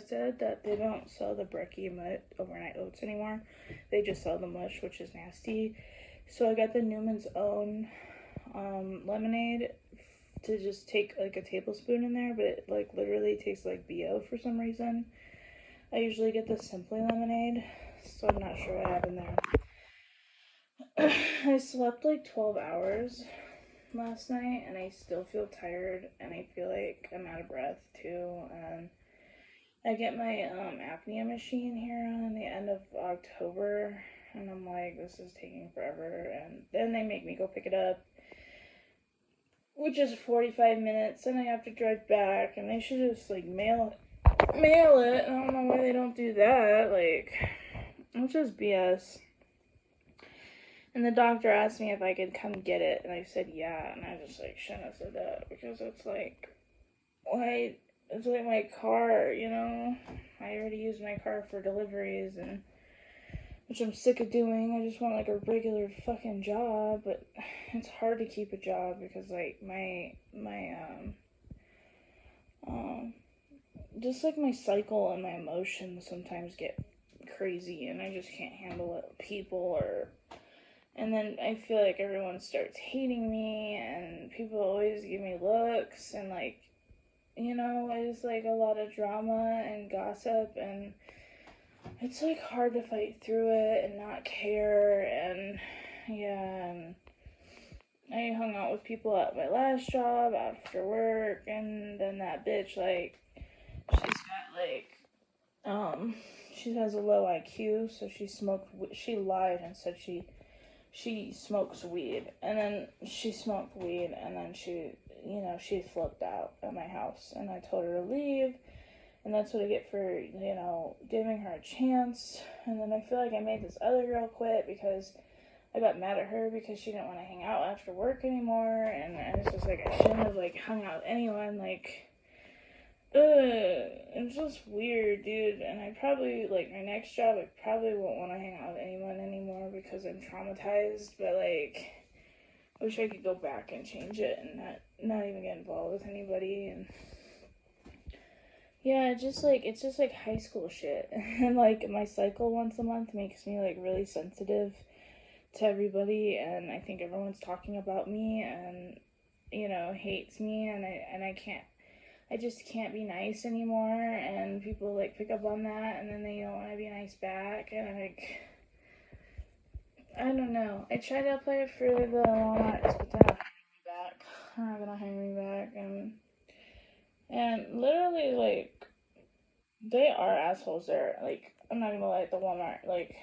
said that they don't sell the brekkie overnight oats anymore. They just sell the mush, which is nasty. So I got the Newman's Own lemonade to just take like a tablespoon in there, but it like literally tastes like BO for some reason. I usually get the Simply lemonade, so I'm not sure what happened there. I slept like 12 hours last night, and I still feel tired, and I feel like I'm out of breath too. And I get my apnea machine here on the end of October, and I'm like, this is taking forever. And then they make me go pick it up, which is 45 minutes, and I have to drive back, and they should just like mail it. I don't know why they don't do that. Like, it's just BS. And the doctor asked me if I could come get it, and I said yeah, and I just like shouldn't have said that, because it's like, why? It's like my car, you know? I already use my car for deliveries, and which I'm sick of doing. I just want like a regular fucking job, but it's hard to keep a job because like my just like my cycle and my emotions sometimes get crazy, and I just can't handle it. People or, and then I feel like everyone starts hating me, and people always give me looks, and like, you know, it's like a lot of drama and gossip, and it's like hard to fight through it and not care. And yeah, and I hung out with people at my last job after work, and then that bitch, like, she's got like, she has a low IQ, so she lied and said she smokes weed, and then she smoked weed, and then she flipped out at my house, and I told her to leave, and that's what I get for, you know, giving her a chance. And then I feel like I made this other girl quit because I got mad at her because she didn't want to hang out after work anymore, and it's just like, I shouldn't have like hung out with anyone, like, it's just weird, dude. And I probably, like, my next job, I probably won't want to hang out with anyone anymore because I'm traumatized, but, like, I wish I could go back and change it and not even get involved with anybody. And yeah, it's just like high school shit. And, like, my cycle once a month makes me, like, really sensitive to everybody, and I think everyone's talking about me and, you know, hates me, and I just can't be nice anymore, and people, like, pick up on that, and then they don't want to be nice back, and, like, I don't know. I tried to apply for the Walmarts, but they're not hiring me back. They're not gonna hire me back, and literally, like, they are assholes there. Like, I'm not gonna lie, at the Walmart, like,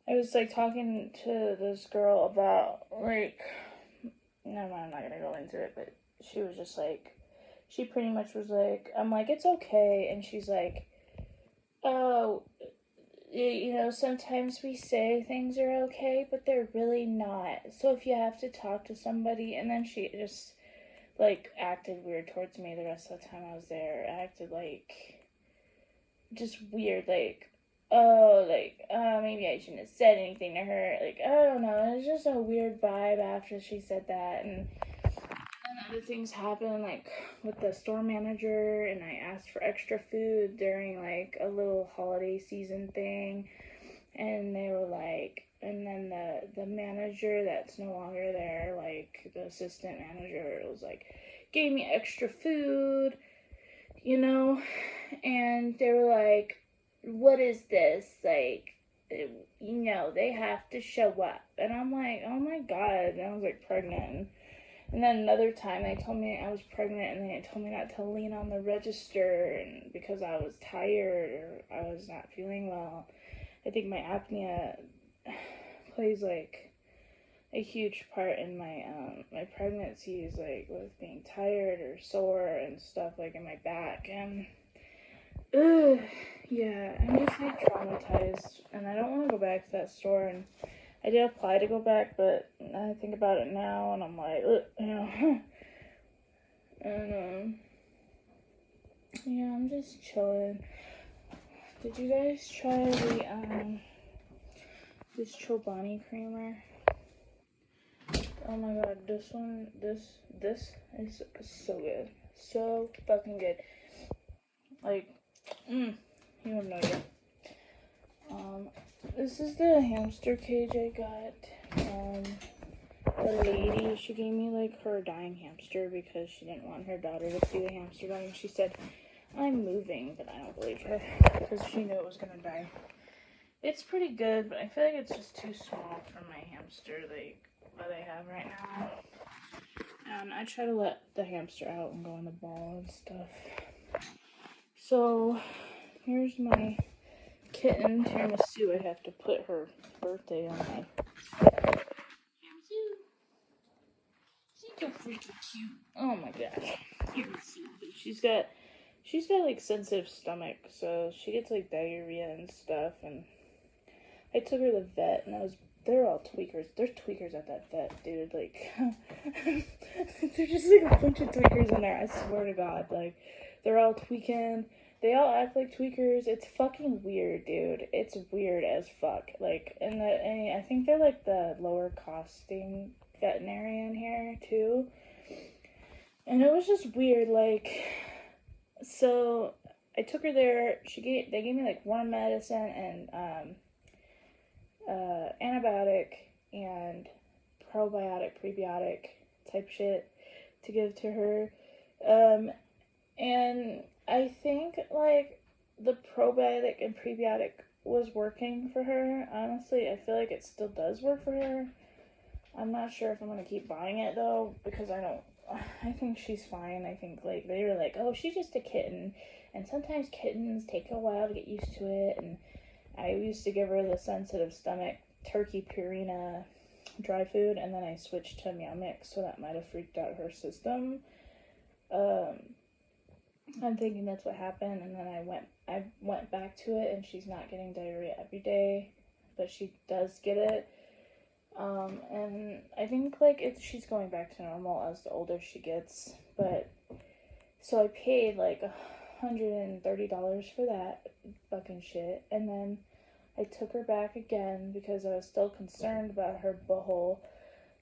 I was, like, talking to this girl about, like, no, I'm not gonna go into it, but she was just like, she pretty much was like, I'm like, it's okay, and she's like, oh, you know, sometimes we say things are okay, but they're really not, so if you have to talk to somebody, and then she just, like, acted weird towards me the rest of the time I was there, acted, like, just weird, like, oh, like, maybe I shouldn't have said anything to her, like, I don't know, it was just a weird vibe after she said that. And other things happen, like with the store manager, and I asked for extra food during like a little holiday season thing, and they were like, and then the manager that's no longer there, like the assistant manager, was like, gave me extra food, you know, and they were like, what is this, like, you know, they have to show up. And I'm like, oh my god. And I was like pregnant. And then another time they told me I was pregnant, and they told me not to lean on the register, and because I was tired or I was not feeling well. I think my apnea plays like a huge part in my my pregnancies, like with being tired or sore and stuff, like in my back. And yeah, I'm just like traumatized, and I don't want to go back to that store. And I did apply to go back, but I think about it now, and I'm like, you know, and yeah, I'm just chilling. Did you guys try the this Chobani creamer? Oh my god, this is so good, so fucking good. Like, you have no idea. This is the hamster cage I got. The lady, she gave me like her dying hamster because she didn't want her daughter to see the hamster die. And she said, I'm moving, but I don't believe her because she knew it was gonna die. It's pretty good, but I feel like it's just too small for my hamster, like what I have right now. And I try to let the hamster out and go on the ball and stuff. So here's my kitten, Tiramisu. I have to put her birthday on my Tiramisu. She's so freaking cute. Oh my gosh. Tiramisu. She's got like sensitive stomach, so she gets like diarrhea and stuff. And I took her to the vet, and they're all tweakers. There's tweakers at that vet, dude. Like, they're just like a bunch of tweakers in there. I swear to God, like, they're all tweaking. They all act like tweakers. It's fucking weird, dude. It's weird as fuck. Like, and I think they're like the lower costing veterinarian here too. And it was just weird. Like, so I took her there. They gave me like warm medicine and antibiotic and probiotic, prebiotic type shit to give to her. And I think like the probiotic and prebiotic was working for her. Honestly, I feel like it still does work for her. I'm not sure if I'm gonna keep buying it though, because I think she's fine. I think like they were like, oh, she's just a kitten, and sometimes kittens take a while to get used to it. And I used to give her the sensitive stomach turkey Purina dry food, and then I switched to Meow Mix, so that might have freaked out her system. I'm thinking that's what happened, and then I went back to it, and she's not getting diarrhea every day, but she does get it. And I think like she's going back to normal as the older she gets. But so I paid like $130 for that fucking shit, and then I took her back again because I was still concerned about her butthole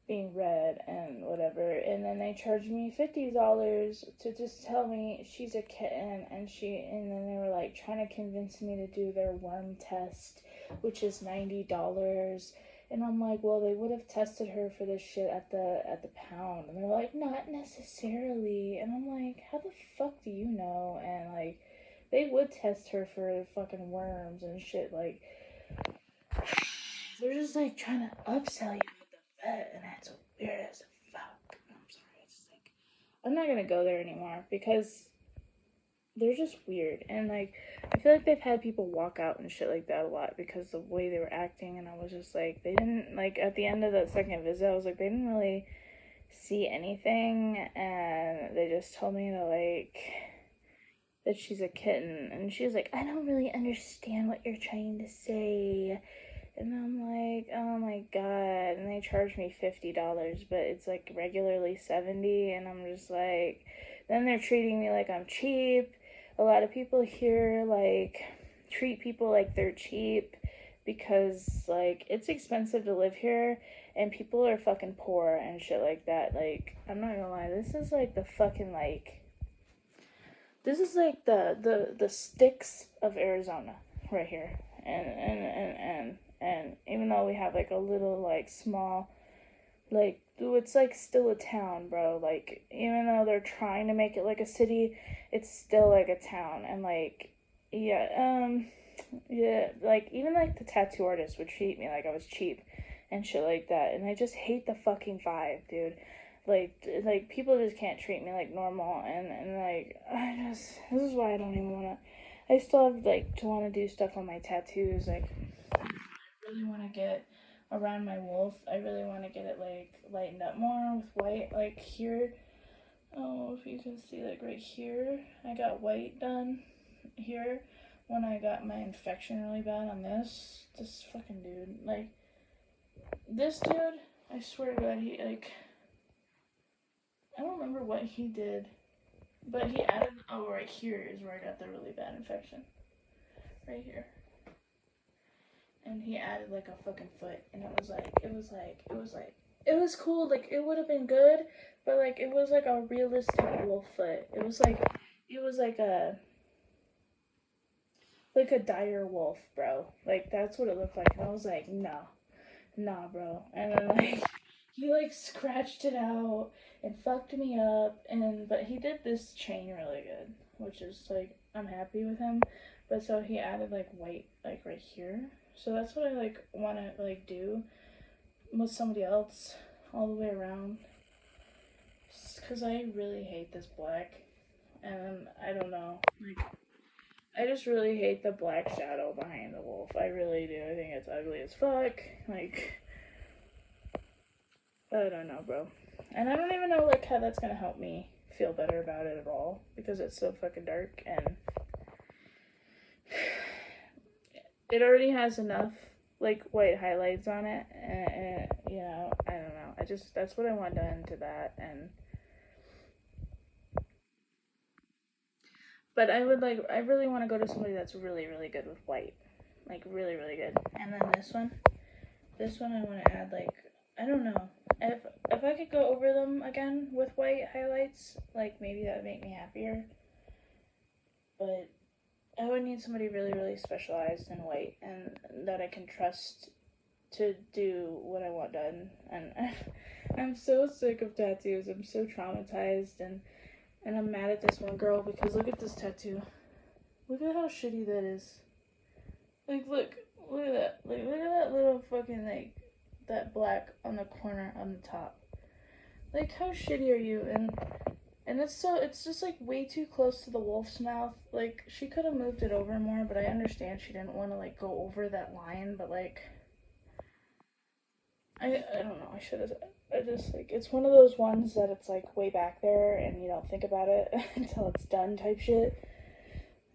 being red and whatever, and then they charged me $50 to just tell me she's a kitten, and then they were like trying to convince me to do their worm test, which is $90. And I'm like, well, they would have tested her for this shit at the pound. And they're like, not necessarily. And I'm like, how the fuck do you know? And like, they would test her for fucking worms and shit. Like, they're just like trying to upsell you at the vet, and that's weird as fuck. I'm sorry, it's like, I'm not gonna go there anymore because they're just weird. And like, I feel like they've had people walk out and shit like that a lot because the way they were acting. And I was just like, they didn't, like, at the end of that second visit, I was like, they didn't really see anything, and they just told me to like that she's a kitten. And she was like, I don't really understand what you're trying to say. And I'm like, oh my God. And they charged me $50, but it's like regularly $70. And I'm just like, then they're treating me like I'm cheap. A lot of people here like treat people like they're cheap because like it's expensive to live here, and people are fucking poor and shit like that. Like, I'm not gonna lie, this is like the fucking like, this is like the sticks of Arizona right here. And even though we have like a little like small, like, it's like still a town, bro. Like, even though they're trying to make it like a city, it's still like a town. And like, yeah, like even like the tattoo artist would treat me like I was cheap and shit like that. And I just hate the fucking vibe, dude. Like people just can't treat me like normal. And like, this is why I don't even wanna, I still have like to wanna do stuff on my tattoos. Like, I really wanna get around my wolf, I really want to get it like lightened up more with white. Like here, oh, if you can see, like right here, I got white done here when I got my infection really bad on this fucking dude. Like, this dude, I swear to God, he like, I don't remember what he did, but he added, oh, right here is where I got the really bad infection, right here. And he added like a fucking foot, and it was cool. Like, it would have been good, but like, it was like a realistic wolf foot. It was like a like a dire wolf, bro. Like that's what it looked like. And I was like, no, nah, bro. And then like he like scratched it out and fucked me up. And but he did this chain really good, which is like I'm happy with him. But so he added like white like right here. So that's what I like want to like do with somebody else all the way around. Because I really hate this black, and I don't know, like I just really hate the black shadow behind the wolf. I really do. I think it's ugly as fuck. Like, I don't know, bro. And I don't even know like how that's gonna help me feel better about it at all because it's so fucking dark and it already has enough like white highlights on it, and you know, I don't know. I just that's what I want done to that, and but I really want to go to somebody that's really really good with white, like really really good. And then this one I want to add like I don't know if I could go over them again with white highlights, like maybe that would make me happier. But I would need somebody really really specialized in white and that I can trust to do what I want done. And I'm so sick of tattoos. I'm so traumatized and I'm mad at this one girl because look at this tattoo. Look at how shitty that is. Like look at that. Like look at that little fucking like that black on the corner on the top. Like how shitty are you? And it's just like way too close to the wolf's mouth. Like she could have moved it over more, but I understand she didn't want to like go over that line, but like I don't know. I should have. I just like it's one of those ones that it's like way back there and you don't think about it until it's done type shit.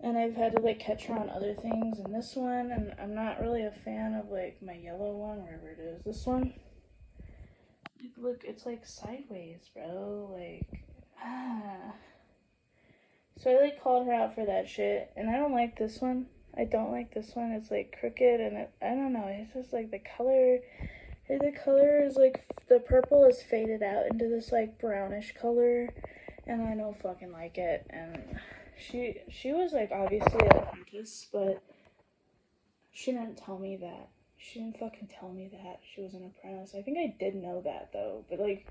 And I've had to like catch her on other things and this one, and I'm not really a fan of like my yellow one, wherever it is. This one, like, look, it's like sideways, bro. Like, ah. So I like called her out for that shit, and I don't like this one. I don't like this one. It's like crooked, and I don't know. It's just like the color. The color is like the purple is faded out into this like brownish color, and I don't fucking like it. And she was like obviously an apprentice, but she didn't tell me that. She didn't fucking tell me that she was an apprentice. I think I did know that though, but like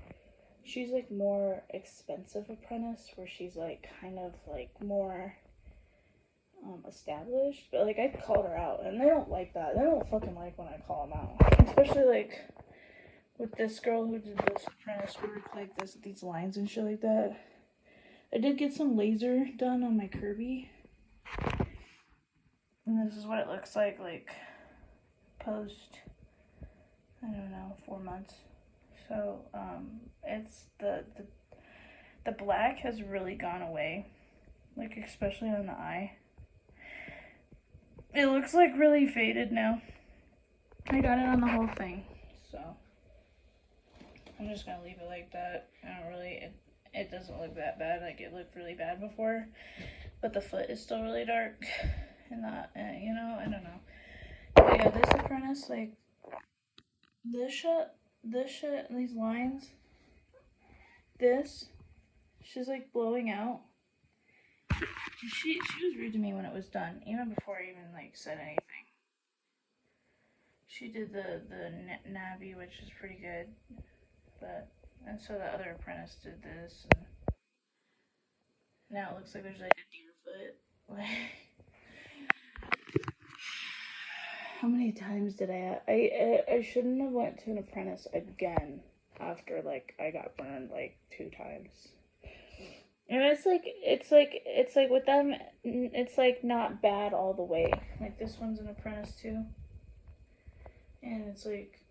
she's like more expensive apprentice where she's like kind of like more established. But like I called her out, and they don't like that. They don't fucking like when I call them out, especially like with this girl who did this apprentice work, like these lines and shit like that. I did get some laser done on my Kirby, and this is what it looks like post, I don't know, 4 months. So it's the black has really gone away, like especially on the eye. It looks like really faded now. I got it on the whole thing, so I'm just gonna leave it like that. I don't really, it doesn't look that bad. Like it looked really bad before, but the foot is still really dark, and not, you know, I don't know. But yeah, this apprentice, like this shit, these lines, this, she's like blowing out. She was rude to me when it was done, even before I even like said anything. She did the nabby, which is pretty good, but and so the other apprentice did this, and now it looks like there's like a deer foot. How many times did I shouldn't have went to an apprentice again after like I got burned like 2 times. And it's like with them, it's like not bad all the way. Like this one's an apprentice too, and it's like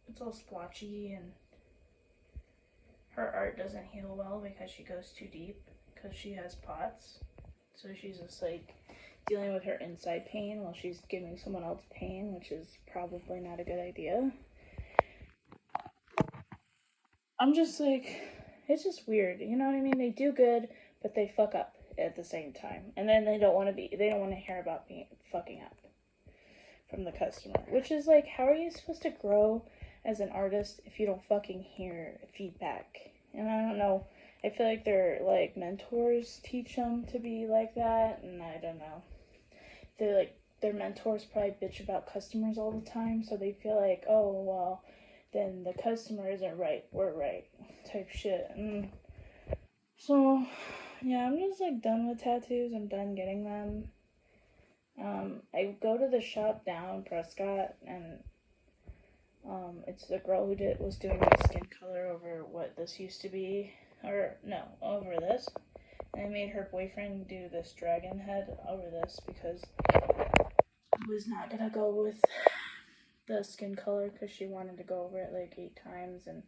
it's all splotchy, and her art doesn't heal well because she goes too deep because she has POTS. So she's just like dealing with her inside pain while she's giving someone else pain, which is probably not a good idea. I'm just like, it's just weird, you know what I mean? They do good, but they fuck up at the same time, and then they don't want to hear about being fucking up from the customer, which is like, how are you supposed to grow as an artist if you don't fucking hear feedback? And I don't know. I feel like their like mentors teach them to be like that, and I don't know. their mentors probably bitch about customers all the time, so they feel like, oh well, then the customer isn't right, we're right, type shit. And so yeah, I'm just like done with tattoos. I'm done getting them. I go to the shop down Prescott, and it's the girl who was doing my skin color over what this used to be, or no, over this. And I made her boyfriend do this dragon head over this because I was not gonna go with the skin color because she wanted to go over it like 8 times and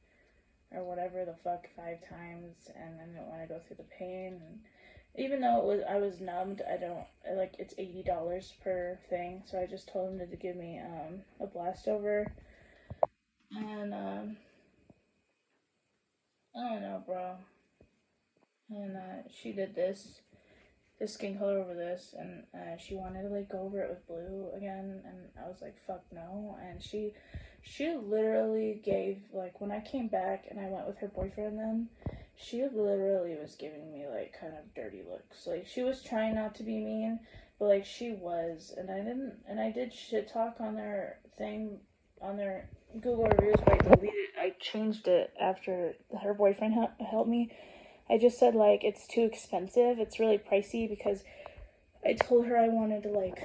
or whatever the fuck 5 times, and I didn't want to go through the pain. And even though I was numbed, I don't like it's $80 per thing, so I just told him to give me a blast over. And I don't know, bro. And she did this skin color over this, and she wanted to like go over it with blue again, and I was like, fuck no. And she literally gave, like, when I came back and I went with her boyfriend then, she literally was giving me like kind of dirty looks. Like, she was trying not to be mean, but like she was. And I did shit talk on their thing, on their Google reviews, but I deleted it. I changed it after her boyfriend helped me. I just said, like, it's too expensive. It's really pricey because I told her I wanted to, like,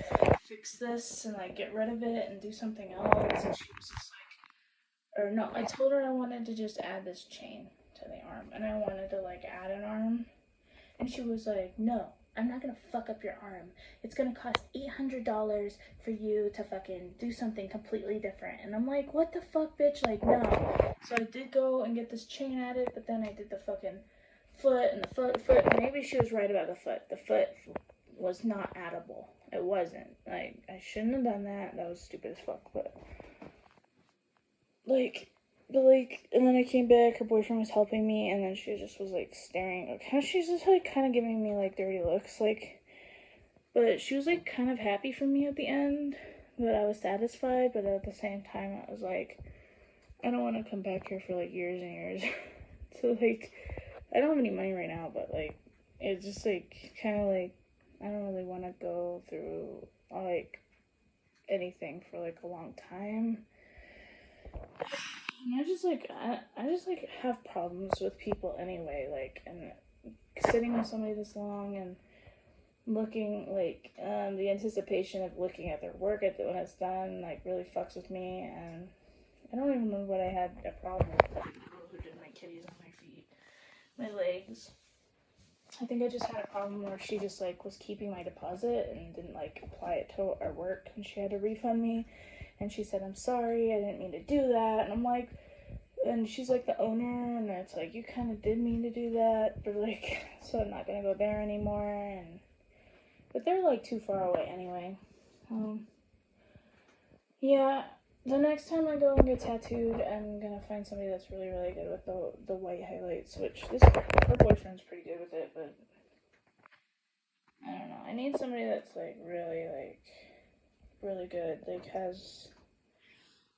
fix this and, like, get rid of it and do something else. And she was just like, or no, I told her I wanted to just add this chain to the arm. And I wanted to, like, add an arm. And she was like, no, I'm not going to fuck up your arm. It's going to cost $800 for you to fucking do something completely different. And I'm like, what the fuck, bitch? Like, no. So I did go and get this chain added, but then I did the fucking foot and the foot. Maybe she was right about the foot. The foot was not addable. It wasn't. Like, I shouldn't have done that. That was stupid as fuck. But and then I came back. Her boyfriend was helping me, and then she just was like staring. Okay, she's just like kind of giving me like dirty looks, like. But she was like kind of happy for me at the end. That I was satisfied, but at the same time, I was like, I don't want to come back here for like years and years. So like, I don't have any money right now, but like, it's just like kind of like I don't really want to go through like anything for like a long time. And I just like have problems with people anyway, like, and sitting with somebody this long and looking like the anticipation of looking at their work when it's done like really fucks with me. And I don't even remember what I had a problem with, the girl who did my kitties on my feet, my legs. I think I just had a problem where she just like was keeping my deposit and didn't like apply it to our work, and she had to refund me. And she said, I'm sorry, I didn't mean to do that. And I'm like, and she's like the owner, and it's like, you kind of did mean to do that, but like, so I'm not gonna go there anymore. But they're like too far away anyway. Yeah, the next time I go and get tattooed, I'm gonna find somebody that's really, really good with the white highlights, which her boyfriend's pretty good with it, but I don't know. I need somebody that's like really good. Like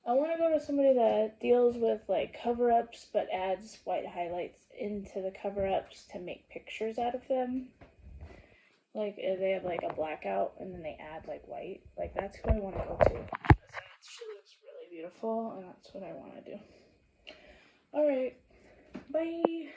I want to go to somebody that deals with like cover-ups but adds white highlights into the cover-ups to make pictures out of them. Like if they have like a blackout and then they add like white. Like that's who I want to go to. She looks really beautiful, and that's what I want to do. Alright, bye!